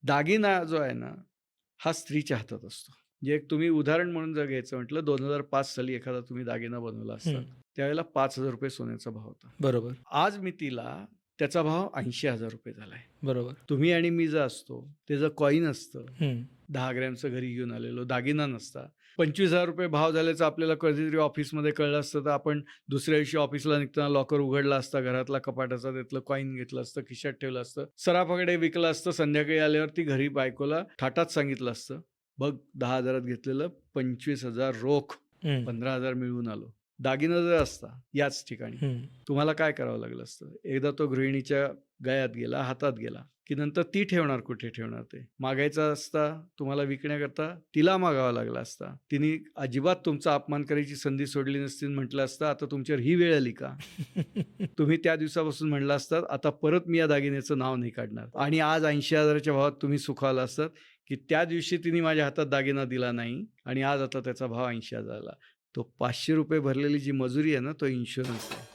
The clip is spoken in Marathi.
दागिना जो आहे ना, हा स्त्रीच्या हातात असतो. म्हणजे एक तुम्ही उदाहरण म्हणून जर घ्यायचं म्हटलं 2005 साली एखादा तुम्ही दागिना बनवला असता, त्यावेळेला ₹5,000 सोन्याचा भाव होता. बरोबर, आज मी तिला त्याचा भाव ₹80,000 झालाय. बरोबर. तुम्ही आणि मी जर असतो, ते जर कॉईन असतं, हं. 10 ग्रॅमचं घरी घेऊन आलेलो, दागिना नसता. ₹25,000 भाव झाल्याचं आपल्याला कधीतरी ऑफिसमध्ये कळलं असतं, तर आपण दुसऱ्या दिवशी ऑफिसला निघताना लॉकर उघडला असता, घरातला कपाटाचा त्यातलं कॉईन घेतलं असतं, खिशात ठेवलं असतं, सराफाकडे विकलं असतं. संध्याकाळी आल्यावरती घरी बायकोला थाटात सांगितलं असतं, "बघ 10,000त घेतलेलं 25,000 रोख, हं. 15,000 मिळवून आलो." दागिना जर असता याच ठिकाणी, हं. तुम्हाला काय करावं लागलं असतं? एकदा तो गृहिणीच्या गळ्यात गेला, हातात गेला, की नंतर ती ठेवणार कुठे ठेवणार ते? मागायचा असता तुम्हाला विकण्याकरता तिला मागावा लागला असता. तिने अजिबात तुमचा अपमान करायची संधी सोडली नसती, म्हटलं असतं, "आता तुमच्यावर ही वेळ आली का?" तुम्ही त्या दिवसापासून म्हणला असतात, "आता परत मी या दागिन्याचं नाव नाही काढणार." आणि आज 80,000च्या भावात तुम्ही सुखावला असतात, की त्या दिवशी तिने माझ्या हातात दागिना दिला नाही आणि आज आता त्याचा भाव 80,000ला. तो ₹500 भरलेली जी मजुरी आहे ना, तो इन्शुरन्स आहे.